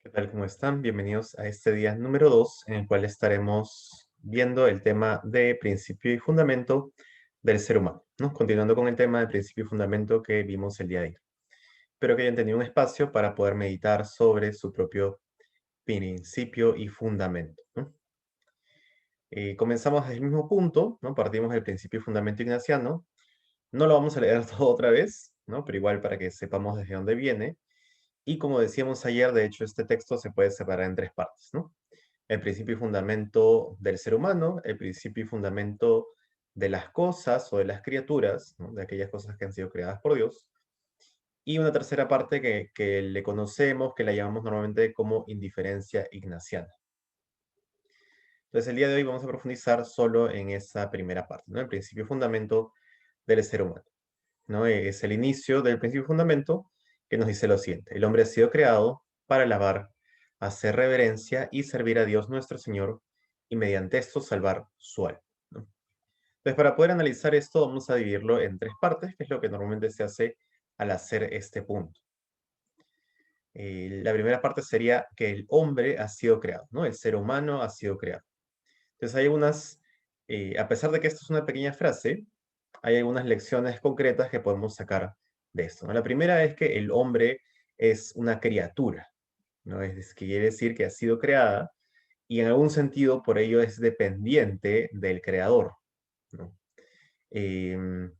¿Qué tal? ¿Cómo están? Bienvenidos a este día número 2, en el cual estaremos viendo el tema de principio y fundamento del ser humano, ¿no? Continuando con el tema de principio y fundamento que vimos el día de ayer. Espero que hayan tenido un espacio para poder meditar sobre su propio principio y fundamento, ¿no? Comenzamos desde el mismo punto, ¿no? Partimos del principio y fundamento ignaciano. No lo vamos a leer todo otra vez, ¿no? Pero igual para que sepamos desde dónde viene. Y como decíamos ayer, de hecho, este texto se puede separar en tres partes, ¿no? El principio y fundamento del ser humano, el principio y fundamento de las cosas o de las criaturas, ¿no? De aquellas cosas que han sido creadas por Dios, y una tercera parte que le conocemos, que la llamamos normalmente como indiferencia ignaciana. Entonces, el día de hoy vamos a profundizar solo en esa primera parte, ¿no? El principio y fundamento del ser humano, ¿no? Es el inicio del principio y fundamento que nos dice lo siguiente: el hombre ha sido creado para alabar, hacer reverencia y servir a Dios nuestro Señor, y mediante esto salvar su alma, ¿no? Entonces, para poder analizar esto, vamos a dividirlo en tres partes, que es lo que normalmente se hace al hacer este punto. La primera parte sería que el hombre ha sido creado, ¿no? El ser humano ha sido creado. Entonces, hay a pesar de que esto es una pequeña frase, hay algunas lecciones concretas que podemos sacar de esto, ¿no? La primera es que el hombre es una criatura, ¿no? Que quiere decir que ha sido creada y en algún sentido por ello es dependiente del creador, ¿no? Em,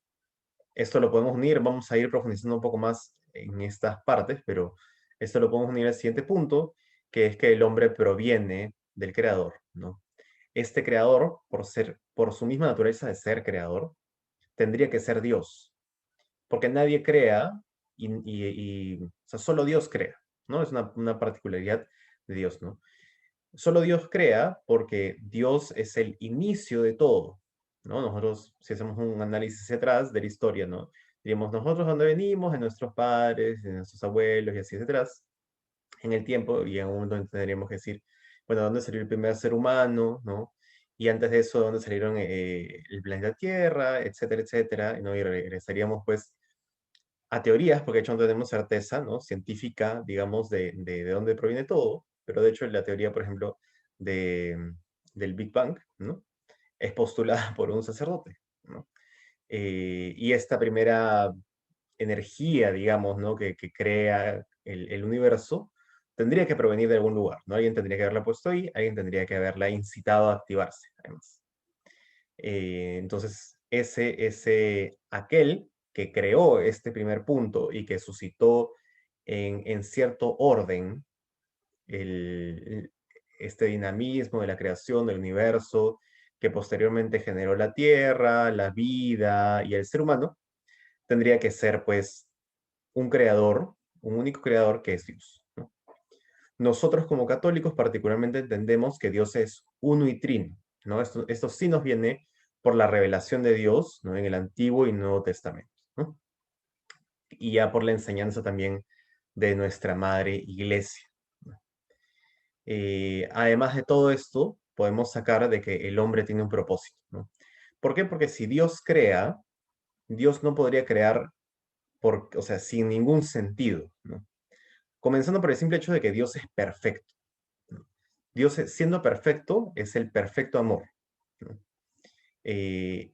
Esto lo podemos unir, vamos a ir profundizando un poco más en estas partes, pero esto lo podemos unir al siguiente punto, que es que el hombre proviene del creador, ¿no? Este creador, por su misma naturaleza de ser creador, tendría que ser Dios, porque nadie crea o sea, solo Dios crea, ¿no? Es una particularidad de Dios, ¿no? Solo Dios crea porque Dios es el inicio de todo, ¿no? Nosotros, si hacemos un análisis hacia atrás de la historia, ¿no? Diríamos, nosotros dónde venimos, de nuestros padres, de nuestros abuelos y así hacia atrás, en el tiempo, y en un momento tendríamos que decir, bueno, ¿dónde salió el primer ser humano, ¿no? Y antes de eso, ¿dónde salieron el planeta Tierra, etcétera, etcétera? ¿No? Y regresaríamos, pues, a teorías, porque de hecho no tenemos certeza, ¿no? Científica, digamos, de dónde proviene todo, pero de hecho la teoría, por ejemplo, de, del Big Bang, ¿no? Es postulada por un sacerdote, ¿no? Y esta primera energía, digamos, ¿no? Que crea el universo, tendría que provenir de algún lugar, ¿no? Alguien tendría que haberla puesto ahí, alguien tendría que haberla incitado a activarse, además. Entonces, aquel que creó este primer punto y que suscitó en cierto orden el, este dinamismo de la creación del universo, que posteriormente generó la Tierra, la vida y el ser humano, tendría que ser pues un creador, un único creador que es Dios, ¿no? Nosotros como católicos particularmente entendemos que Dios es uno y trino, ¿no? Esto sí nos viene por la revelación de Dios, ¿no? En el Antiguo y Nuevo Testamento, ¿no? Y ya por la enseñanza también de nuestra Madre Iglesia, ¿no? Además de todo esto, podemos sacar de que el hombre tiene un propósito, ¿no? ¿Por qué? Porque si Dios crea, Dios no podría crear o sea, sin ningún sentido, ¿no? Comenzando por el simple hecho de que Dios es perfecto, ¿no? Dios, siendo perfecto, es el perfecto amor, ¿no? Eh,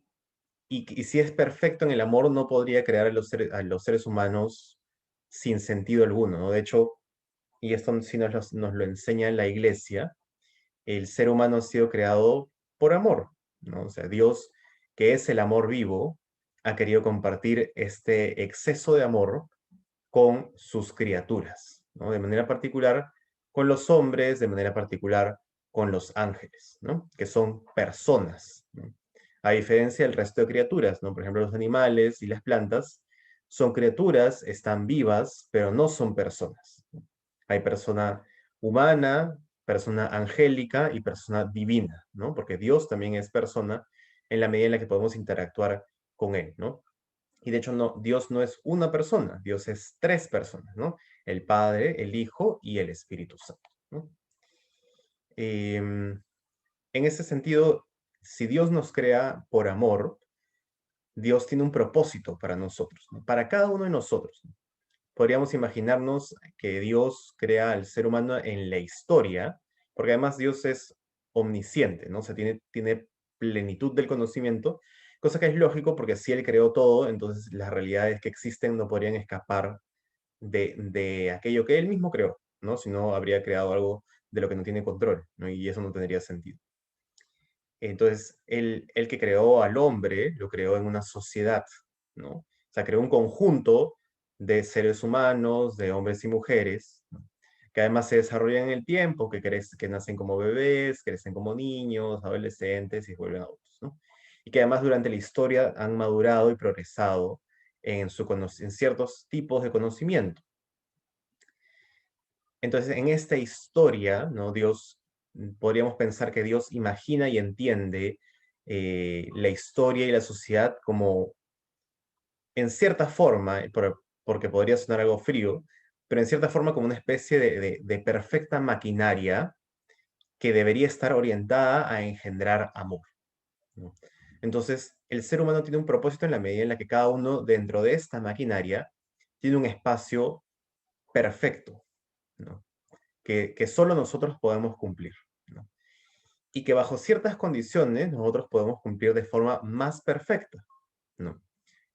y si es perfecto en el amor, no podría crear a los seres humanos sin sentido alguno, ¿no? De hecho, y esto sí nos lo enseña la iglesia, el ser humano ha sido creado por amor, ¿no? O sea, Dios, que es el amor vivo, ha querido compartir este exceso de amor con sus criaturas, ¿no? De manera particular con los hombres, de manera particular con los ángeles, ¿no? Que son personas, ¿no? A diferencia del resto de criaturas, ¿no? Por ejemplo, los animales y las plantas son criaturas, están vivas, pero no son personas, ¿no? Hay persona humana, persona angélica y persona divina, ¿no? Porque Dios también es persona en la medida en la que podemos interactuar con Él, ¿no? Y de hecho, no, Dios no es una persona, Dios es tres personas, ¿no? El Padre, el Hijo y el Espíritu Santo, ¿no? En ese sentido, si Dios nos crea por amor, Dios tiene un propósito para nosotros, ¿no? Para cada uno de nosotros, ¿no? podríamos imaginarnos que Dios crea al ser humano en la historia, porque además Dios es omnisciente, ¿no? O sea, tiene plenitud del conocimiento, cosa que es lógico porque si Él creó todo, entonces las realidades que existen no podrían escapar de aquello que Él mismo creó, ¿no? Si no, habría creado algo de lo que no tiene control, ¿no? Y eso no tendría sentido. Entonces, el que creó al hombre, lo creó en una sociedad, ¿no? O sea, creó un conjunto de seres humanos, de hombres y mujeres, ¿no? Que además se desarrollan en el tiempo, que nacen como bebés, crecen como niños, adolescentes y se vuelven adultos, ¿no? Y que además durante la historia han madurado y progresado en ciertos tipos de conocimiento. Entonces, en esta historia, ¿no? Podríamos pensar que Dios imagina y entiende la historia y la sociedad como, en cierta forma, porque podría sonar algo frío, pero en cierta forma como una especie de perfecta maquinaria que debería estar orientada a engendrar amor, ¿no? Entonces, el ser humano tiene un propósito en la medida en la que cada uno dentro de esta maquinaria tiene un espacio perfecto, ¿no? Que solo nosotros podemos cumplir, ¿no? Y que bajo ciertas condiciones nosotros podemos cumplir de forma más perfecta, ¿no?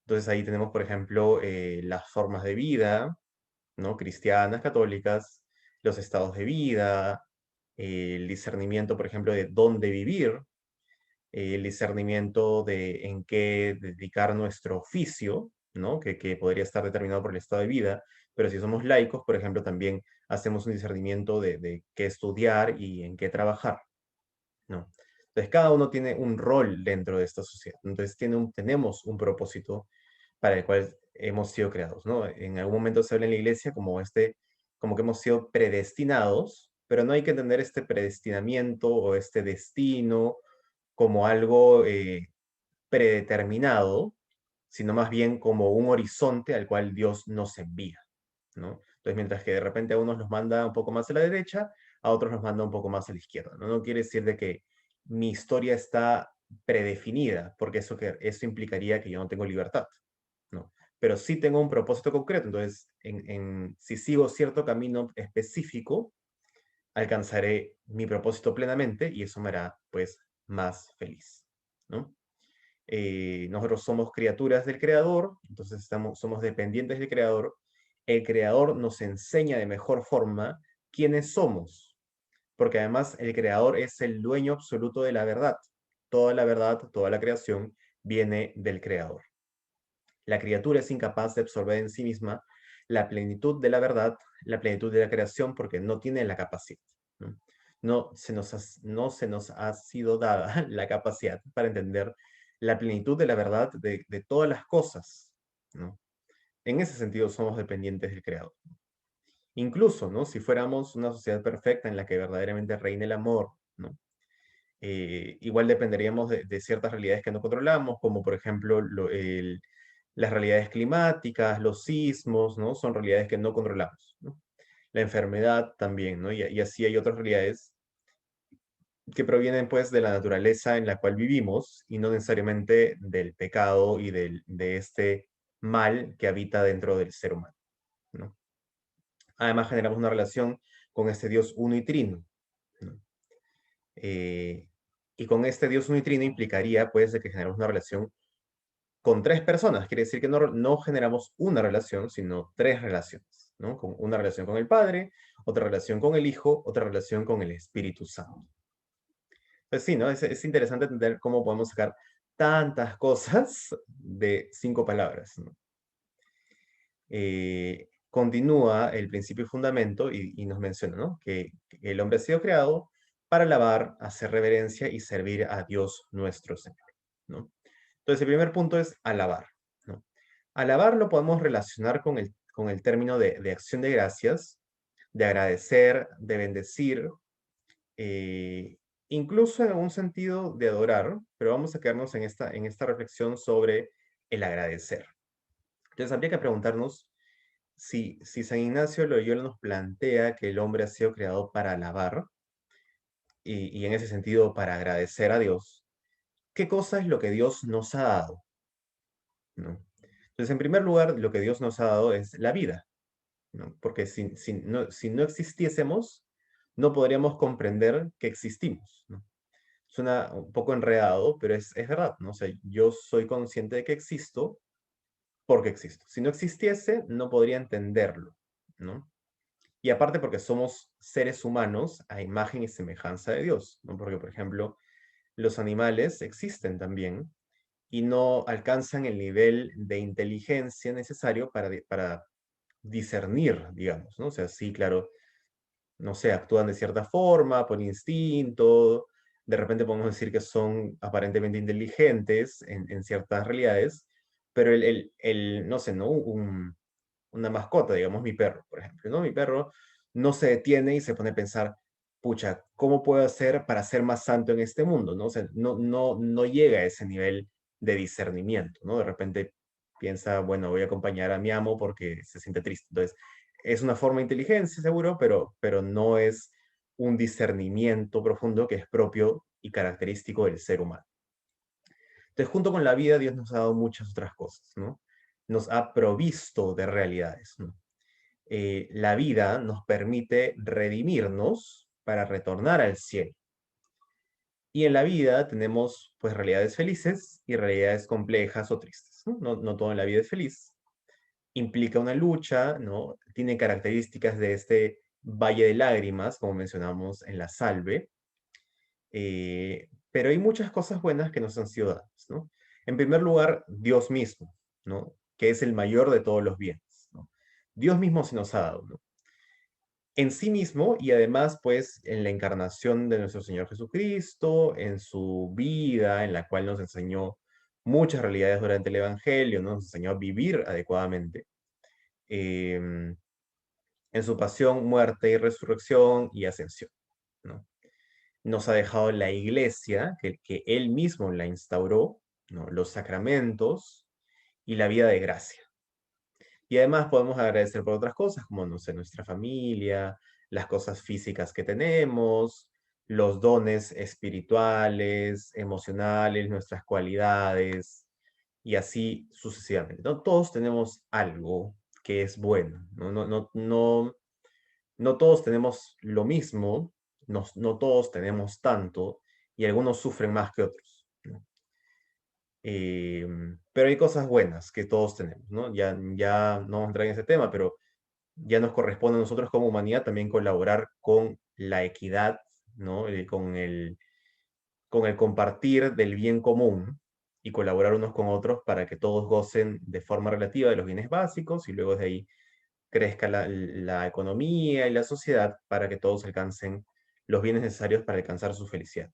Entonces ahí tenemos, por ejemplo, las formas de vida, ¿no? Cristianas, católicas, los estados de vida, el discernimiento, por ejemplo, de dónde vivir, el discernimiento de en qué dedicar nuestro oficio, ¿no? Que podría estar determinado por el estado de vida, pero si somos laicos, por ejemplo, también hacemos un discernimiento de qué estudiar y en qué trabajar, ¿no? Entonces, cada uno tiene un rol dentro de esta sociedad. Entonces, tenemos un propósito para el cual hemos sido creados, ¿no? En algún momento se habla en la iglesia como que hemos sido predestinados, pero no hay que entender este predestinamiento o este destino como algo predeterminado, sino más bien como un horizonte al cual Dios nos envía, ¿no? Entonces, mientras que de repente a unos los manda un poco más a la derecha, a otros los manda un poco más a la izquierda, ¿no? No quiere decir de que mi historia está predefinida, porque eso implicaría que yo no tengo libertad, ¿no? Pero sí tengo un propósito concreto, entonces, si sigo cierto camino específico, alcanzaré mi propósito plenamente y eso me hará, pues, más feliz, ¿no? Nosotros somos criaturas del Creador, entonces somos dependientes del Creador. El Creador nos enseña de mejor forma quiénes somos, porque además el Creador es el dueño absoluto de la verdad, toda la creación viene del Creador. La criatura es incapaz de absorber en sí misma la plenitud de la verdad, la plenitud de la creación, porque no tiene la capacidad, ¿no? No se nos ha sido dada la capacidad para entender la plenitud de la verdad de todas las cosas, ¿no? En ese sentido somos dependientes del Creador. Incluso, ¿no? Si fuéramos una sociedad perfecta en la que verdaderamente reine el amor, ¿no? Igual dependeríamos de ciertas realidades que no controlamos, como por ejemplo las realidades climáticas, los sismos, ¿no? Son realidades que no controlamos, ¿no? La enfermedad también, ¿no? Y así hay otras realidades que provienen pues de la naturaleza en la cual vivimos y no necesariamente del pecado y de este mal que habita dentro del ser humano, ¿no? Además generamos una relación con este Dios uno y trino, ¿no? Eh, y con este Dios uno y trino implicaría pues de que generamos una relación con tres personas. Quiere decir que no generamos una relación, sino tres relaciones, ¿no? Una relación con el Padre, otra relación con el Hijo, otra relación con el Espíritu Santo. Pues sí, ¿no? Es interesante entender cómo podemos sacar tantas cosas de 5 palabras, ¿no? Continúa el principio y fundamento y nos menciona, ¿no? Que el hombre ha sido creado para alabar, hacer reverencia y servir a Dios nuestro Señor, ¿no? Entonces, el primer punto es alabar, ¿no? Alabar lo podemos relacionar con el término de acción de gracias, de agradecer, de bendecir, eh, incluso en algún sentido de adorar, pero vamos a quedarnos en esta reflexión sobre el agradecer. Entonces, habría que preguntarnos si San Ignacio Loyola nos plantea que el hombre ha sido creado para alabar y en ese sentido para agradecer a Dios, ¿qué cosa es lo que Dios nos ha dado? ¿No? Entonces, en primer lugar, lo que Dios nos ha dado es la vida. ¿no? Porque si no existiésemos, no podríamos comprender que existimos, ¿no? Suena un poco enredado, pero es verdad, ¿no? O sea, yo soy consciente de que existo porque existo. Si no existiese, no podría entenderlo, ¿no? Y aparte porque somos seres humanos a imagen y semejanza de Dios, ¿no? Porque, por ejemplo, los animales existen también y no alcanzan el nivel de inteligencia necesario para discernir, digamos, ¿no? O sea, sí, claro, no sé, actúan de cierta forma, por instinto, de repente podemos decir que son aparentemente inteligentes en ciertas realidades, pero no sé, ¿no? Una mascota, digamos mi perro, por ejemplo, ¿no? Mi perro no se detiene y se pone a pensar, pucha, ¿cómo puedo hacer para ser más santo en este mundo? ¿No? O sea, no llega a ese nivel de discernimiento, ¿no? De repente piensa, bueno, voy a acompañar a mi amo porque se siente triste. Entonces, es una forma de inteligencia, seguro, pero no es un discernimiento profundo que es propio y característico del ser humano. Entonces, junto con la vida, Dios nos ha dado muchas otras cosas, ¿no? Nos ha provisto de realidades, ¿no? La vida nos permite redimirnos para retornar al cielo. Y en la vida tenemos pues realidades felices y realidades complejas o tristes, ¿no? No todo en la vida es feliz. Implica una lucha, ¿no? Tiene características de este valle de lágrimas, como mencionamos en la salve, pero hay muchas cosas buenas que nos han sido dadas, ¿no? En primer lugar, Dios mismo, ¿no? Que es el mayor de todos los bienes, ¿no? Dios mismo se nos ha dado, ¿no? En sí mismo y además, pues, en la encarnación de nuestro Señor Jesucristo, en su vida, en la cual nos enseñó muchas realidades durante el Evangelio, ¿no? Nos enseñó a vivir adecuadamente. em, en su pasión, muerte y resurrección y ascensión, ¿no? Nos ha dejado la iglesia, que él mismo la instauró, ¿no? Los sacramentos y la vida de gracia. Y además podemos agradecer por otras cosas, como, no sé, nuestra familia, las cosas físicas que tenemos, los dones espirituales, emocionales, nuestras cualidades, y así sucesivamente, ¿no? Todos tenemos algo que es bueno, ¿no? No todos tenemos lo mismo, no todos tenemos tanto, y algunos sufren más que otros, ¿no? Pero hay cosas buenas que todos tenemos, ¿no? Ya no vamos a entrar en ese tema, pero ya nos corresponde a nosotros como humanidad también colaborar con la equidad, ¿no? Con el compartir del bien común y colaborar unos con otros para que todos gocen de forma relativa de los bienes básicos y luego de ahí crezca la economía y la sociedad para que todos alcancen los bienes necesarios para alcanzar su felicidad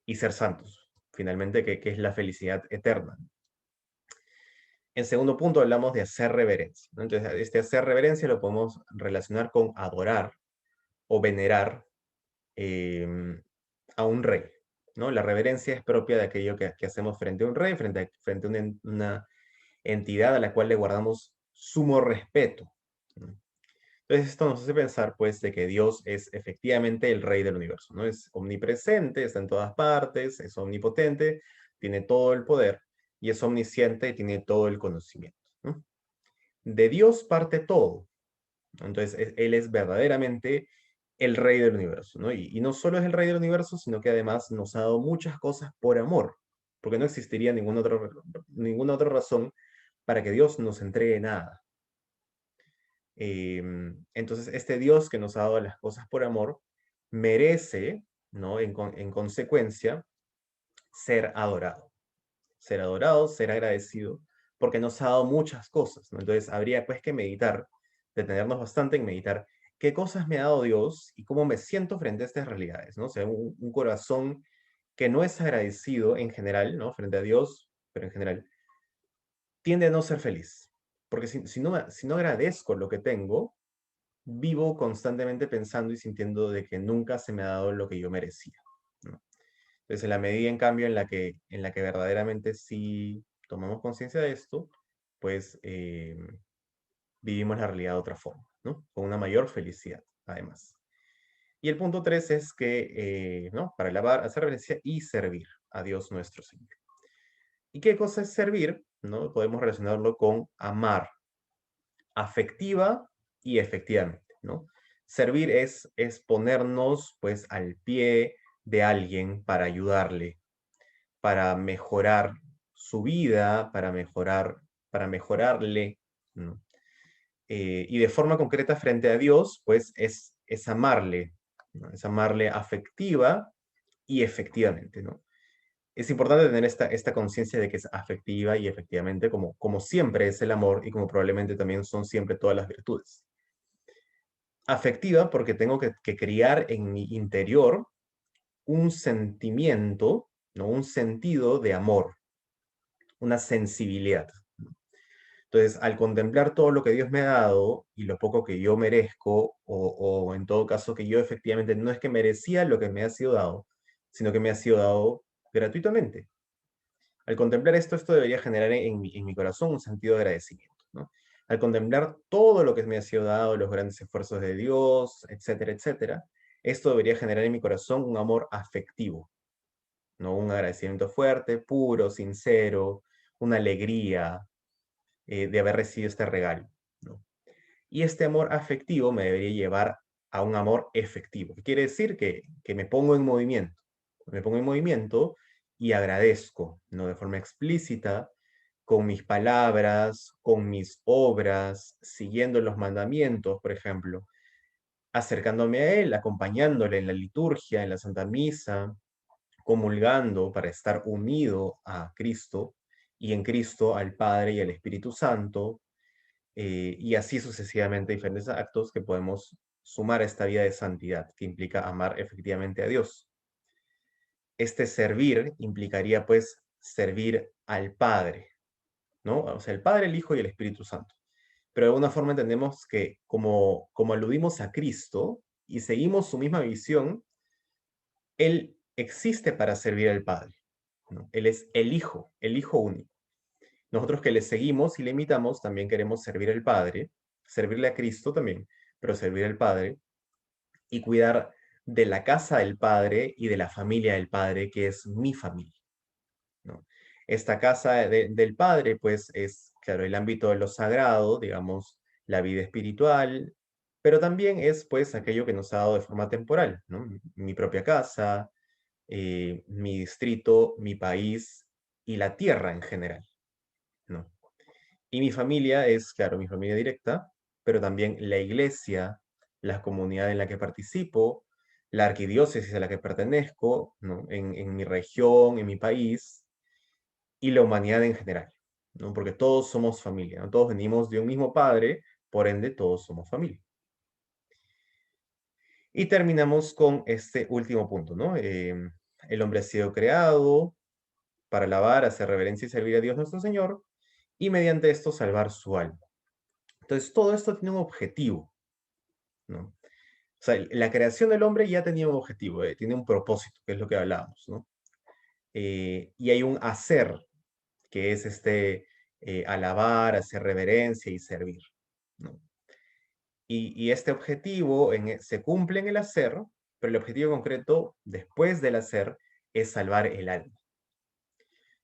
y ser santos, finalmente, que es la felicidad eterna. En segundo punto hablamos de hacer reverencia, ¿no? Entonces, este hacer reverencia lo podemos relacionar con adorar o venerar eh, a un rey, ¿no? La reverencia es propia de aquello que hacemos frente a un rey, frente a una entidad a la cual le guardamos sumo respeto, ¿no? Entonces esto nos hace pensar, pues, de que Dios es efectivamente el rey del universo, ¿no? Es omnipresente, está en todas partes, es omnipotente, tiene todo el poder y es omnisciente y tiene todo el conocimiento, ¿no? De Dios parte todo, ¿no? Entonces Él es verdaderamente el rey del universo, ¿no? Y no solo es el rey del universo, sino que además nos ha dado muchas cosas por amor, porque no existiría ninguna otra razón para que Dios nos entregue nada. Entonces, este Dios que nos ha dado las cosas por amor merece, ¿no? En consecuencia, ser adorado, ser agradecido, porque nos ha dado muchas cosas, ¿no? Entonces, habría pues que meditar, detenernos bastante en meditar qué cosas me ha dado Dios y cómo me siento frente a estas realidades, ¿no? O sea, un corazón que no es agradecido en general, ¿no? Frente a Dios, pero en general, tiende a no ser feliz. Porque si no agradezco lo que tengo, vivo constantemente pensando y sintiendo de que nunca se me ha dado lo que yo merecía, ¿no? Entonces, en la medida, en cambio, en la que verdaderamente sí tomamos conciencia de esto, pues vivimos la realidad de otra forma, ¿no? Con una mayor felicidad, además. Y el punto tres es que, ¿no? Para alabar, hacer reverencia y servir a Dios nuestro Señor. ¿Y qué cosa es servir? ¿No? Podemos relacionarlo con amar afectiva y efectivamente, ¿no? Servir es ponernos, pues, al pie de alguien para ayudarle, para mejorar su vida, para mejorarle, ¿no? Y de forma concreta frente a Dios, pues es amarle, ¿no? Es amarle afectiva y efectivamente, ¿no? Es importante tener esta conciencia de que es afectiva y efectivamente, como siempre es el amor y como probablemente también son siempre todas las virtudes. Afectiva porque tengo que criar en mi interior un sentimiento, ¿no? Un sentido de amor, una sensibilidad. Entonces, al contemplar todo lo que Dios me ha dado y lo poco que yo merezco, o en todo caso que yo efectivamente no es que merecía lo que me ha sido dado, sino que me ha sido dado gratuitamente. Al contemplar esto debería generar en mi corazón un sentido de agradecimiento, ¿no? Al contemplar todo lo que me ha sido dado, los grandes esfuerzos de Dios, etcétera, etcétera, esto debería generar en mi corazón un amor afectivo, ¿no? Un agradecimiento fuerte, puro, sincero, una alegría de haber recibido este regalo, ¿no? Y este amor afectivo me debería llevar a un amor efectivo, que quiere decir que me pongo en movimiento. Me pongo en movimiento y agradezco, ¿no? De forma explícita, con mis palabras, con mis obras, siguiendo los mandamientos, por ejemplo, acercándome a Él, acompañándole en la liturgia, en la Santa Misa, comulgando para estar unido a Cristo y en Cristo al Padre y al Espíritu Santo, y así sucesivamente diferentes actos que podemos sumar a esta vida de santidad, que implica amar efectivamente a Dios. Este servir implicaría pues servir al Padre, ¿no? O sea, el Padre, el Hijo y el Espíritu Santo. Pero de alguna forma entendemos que como aludimos a Cristo y seguimos su misma visión, Él existe para servir al Padre, ¿no? Él es el Hijo único. Nosotros que le seguimos y le imitamos, también queremos servir al Padre, servirle a Cristo también, pero servir al Padre y cuidar de la casa del Padre y de la familia del Padre, que es mi familia, ¿no? Esta casa del Padre, pues, es, claro, el ámbito de lo sagrado, digamos, la vida espiritual, pero también es, pues, aquello que nos ha dado de forma temporal, ¿no? Mi propia casa, mi distrito, mi país y la tierra en general, ¿no? Y mi familia es, claro, mi familia directa, pero también la iglesia, la comunidad en la que participo, la arquidiócesis a la que pertenezco, ¿no? En mi región, en mi país, y la humanidad en general, ¿no? Porque todos somos familia, ¿no? Todos venimos de un mismo padre, por ende todos somos familia. Y terminamos con este último punto, ¿no? El hombre ha sido creado para alabar, hacer reverencia y servir a Dios nuestro Señor, y mediante esto salvar su alma. Entonces, todo esto tiene un objetivo, ¿no? O sea, la creación del hombre ya tenía un objetivo, tiene un propósito, que es lo que hablábamos, ¿no? Y hay un hacer, que es alabar, hacer reverencia y servir, ¿no? Y este objetivo se cumple en el hacer, pero el objetivo concreto, después del hacer, es salvar el alma.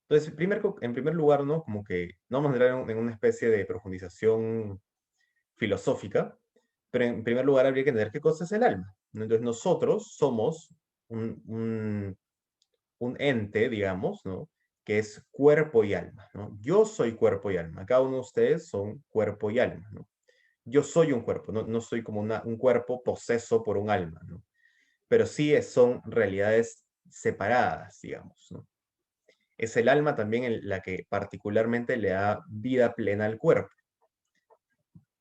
Entonces, en primer lugar, ¿no? Como que no vamos a entrar en una especie de profundización filosófica, pero en primer lugar habría que entender qué cosa es el alma, ¿no? Entonces nosotros somos un, un, un ente, digamos, ¿no? Que es cuerpo y alma, ¿no? Yo soy cuerpo y alma, cada uno de ustedes son cuerpo y alma, ¿no? Yo soy un cuerpo, no soy como un cuerpo poseso por un alma, ¿no? Pero sí son realidades separadas, digamos, ¿no? Es el alma también la que particularmente le da vida plena al cuerpo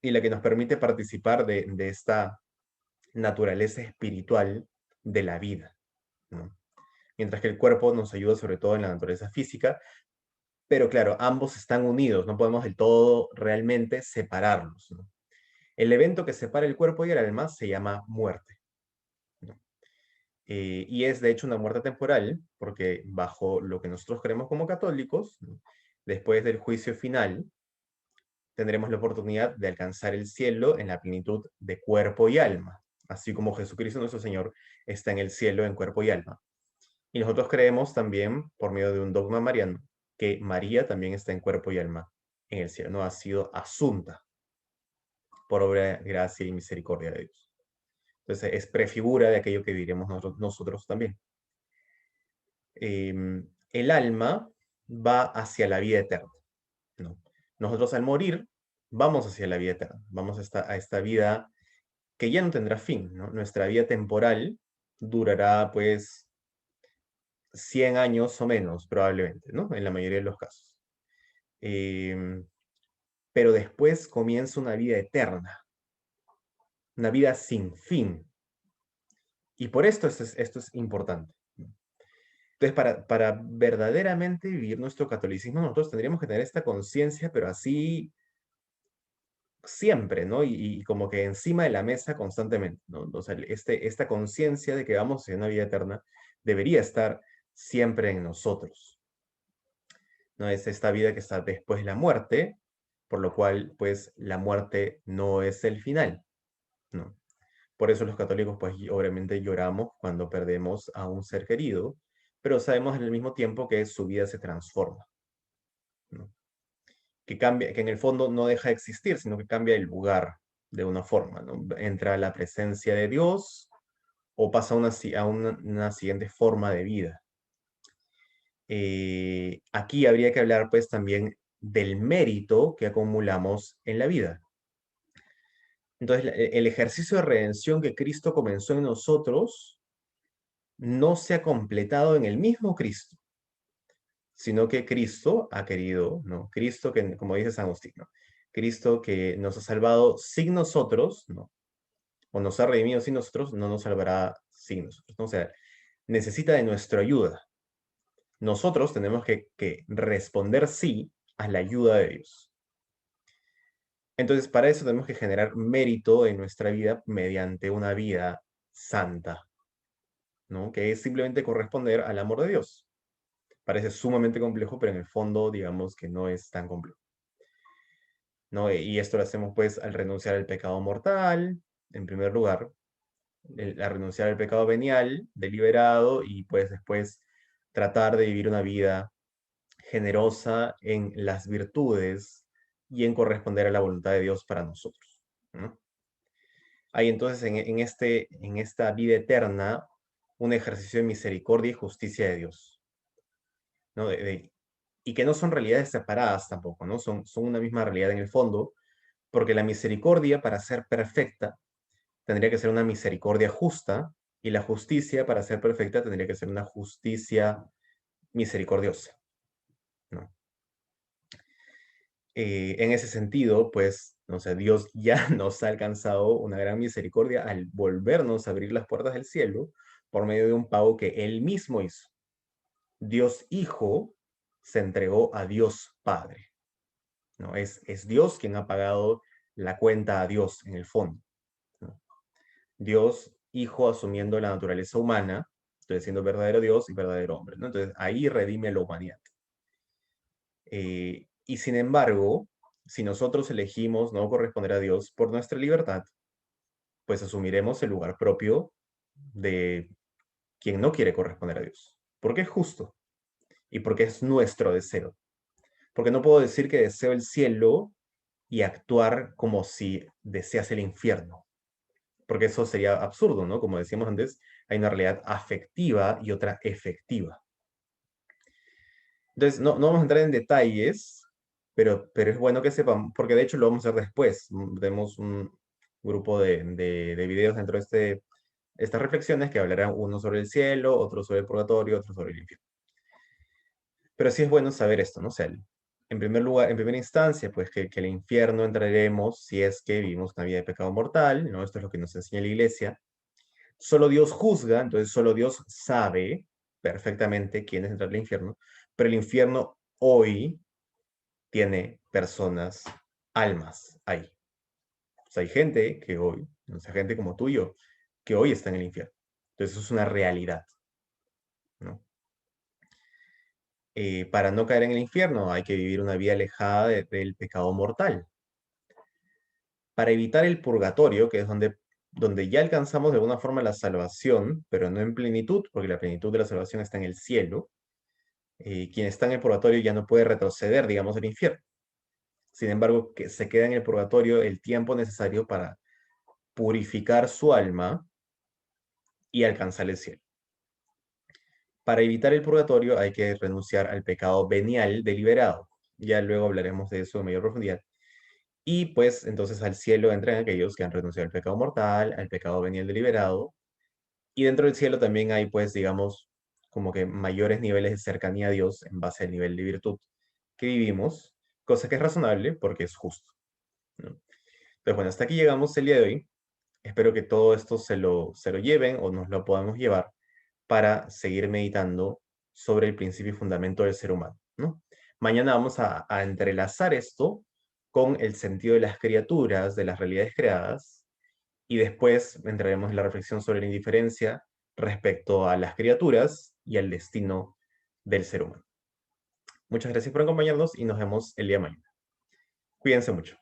y la que nos permite participar de esta naturaleza espiritual de la vida, ¿no? Mientras que el cuerpo nos ayuda sobre todo en la naturaleza física, pero claro, ambos están unidos, no podemos del todo realmente separarlos, ¿no? El evento que separa el cuerpo y el alma se llama muerte, ¿no? Y es de hecho una muerte temporal, porque bajo lo que nosotros creemos como católicos, ¿no? Después del juicio final, tendremos la oportunidad de alcanzar el cielo en la plenitud de cuerpo y alma, así como Jesucristo nuestro Señor está en el cielo en cuerpo y alma. Y nosotros creemos también, por medio de un dogma mariano, que María también está en cuerpo y alma en el cielo, no ha sido asunta. por obra, gracia y misericordia de Dios. Entonces es prefigura de aquello que viviremos nosotros también. El alma va hacia la vida eterna, ¿no? Nosotros al morir vamos hacia la vida eterna, vamos a esta vida que ya no tendrá fin, ¿no? Nuestra vida temporal durará pues 100 años o menos probablemente, ¿no? En la mayoría de los casos. Em, pero después comienza una vida eterna, una vida sin fin. Y por esto es importante. Entonces, para verdaderamente vivir nuestro catolicismo, nosotros tendríamos que tener esta conciencia, pero así siempre, ¿no? Y como que encima de la mesa constantemente, ¿no? O sea, esta conciencia de que vamos hacia una vida eterna debería estar siempre en nosotros, ¿no? Es esta vida que está después de la muerte, por lo cual, pues, la muerte no es el final, ¿no? Por eso los católicos, pues, obviamente lloramos cuando perdemos a un ser querido, pero sabemos al mismo tiempo que su vida se transforma, ¿no? Que cambia, que en el fondo no deja de existir, sino que cambia el lugar de una forma, ¿no? Entra a la presencia de Dios o pasa a una siguiente forma de vida. Aquí habría que hablar, pues, también del mérito que acumulamos en la vida. Entonces, el ejercicio de redención que Cristo comenzó en nosotros no se ha completado en el mismo Cristo, sino que Cristo ha querido, ¿no? Cristo que, como dice San Agustín, ¿no? Cristo que nos ha salvado sin nosotros, ¿no? O nos ha redimido sin nosotros, no nos salvará sin nosotros, ¿no? O sea, necesita de nuestra ayuda. Nosotros tenemos que responder sí a la ayuda de Dios. Entonces, para eso tenemos que generar mérito en nuestra vida mediante una vida santa, ¿no? Que es simplemente corresponder al amor de Dios. Parece sumamente complejo, pero en el fondo, digamos que no es tan complejo, ¿no? Y esto lo hacemos pues al renunciar al pecado mortal, en primer lugar, a renunciar al pecado venial, deliberado, y pues después tratar de vivir una vida generosa en las virtudes y en corresponder a la voluntad de Dios para nosotros, ¿no? Hay entonces en esta vida eterna un ejercicio de misericordia y justicia de Dios, ¿no? Y que no son realidades separadas tampoco, ¿no? Son una misma realidad en el fondo, porque la misericordia, para ser perfecta, tendría que ser una misericordia justa, y la justicia, para ser perfecta, tendría que ser una justicia misericordiosa, ¿no? En ese sentido, pues, o sea, Dios ya nos ha alcanzado una gran misericordia al volvernos a abrir las puertas del cielo por medio de un pago que Él mismo hizo. Dios Hijo se entregó a Dios Padre, ¿no? Es Dios quien ha pagado la cuenta a Dios en el fondo, ¿no? Dios Hijo asumiendo la naturaleza humana, entonces siendo verdadero Dios y verdadero hombre, ¿no? Entonces ahí redime la humanidad. Y sin embargo, si nosotros elegimos no corresponder a Dios por nuestra libertad, pues asumiremos el lugar propio de quien no quiere corresponder a Dios, porque es justo y porque es nuestro deseo. Porque no puedo decir que deseo el cielo y actuar como si deseas el infierno, porque eso sería absurdo, ¿no? Como decíamos antes, hay una realidad afectiva y otra efectiva. Entonces, no vamos a entrar en detalles, pero es bueno que sepan, porque de hecho lo vamos a hacer después. Tenemos un grupo de videos dentro de estas reflexiones que hablarán uno sobre el cielo, otro sobre el purgatorio, otro sobre el infierno. Pero sí es bueno saber esto, ¿no? O sea, en primer lugar, en primera instancia, pues que el infierno entraremos si es que vivimos una vida de pecado mortal, ¿no? Esto es lo que nos enseña la iglesia. Solo Dios juzga, entonces solo Dios sabe perfectamente quién es entrar al infierno, pero el infierno hoy tiene personas, almas ahí. O sea, hay gente que hoy, o sea, gente como tú y yo, que hoy está en el infierno. Entonces eso es una realidad, ¿no? Para no caer en el infierno hay que vivir una vida alejada del pecado mortal. Para evitar el purgatorio, que es donde ya alcanzamos de alguna forma la salvación, pero no en plenitud, porque la plenitud de la salvación está en el cielo, quien está en el purgatorio ya no puede retroceder, digamos, al infierno. Sin embargo, que se queda en el purgatorio el tiempo necesario para purificar su alma y alcanzar el cielo. Para evitar el purgatorio hay que renunciar al pecado venial deliberado. Ya luego hablaremos de eso en mayor profundidad. Y pues entonces al cielo entran aquellos que han renunciado al pecado mortal, al pecado venial deliberado. Y dentro del cielo también hay pues, digamos, como que mayores niveles de cercanía a Dios en base al nivel de virtud que vivimos, cosa que es razonable porque es justo, ¿no? Entonces, bueno, hasta aquí llegamos el día de hoy. Espero que todo esto se lo lleven o nos lo podamos llevar para seguir meditando sobre el principio y fundamento del ser humano, ¿no? Mañana vamos a entrelazar esto con el sentido de las criaturas, de las realidades creadas, y después entraremos en la reflexión sobre la indiferencia respecto a las criaturas y al destino del ser humano. Muchas gracias por acompañarnos y nos vemos el día de mañana. Cuídense mucho.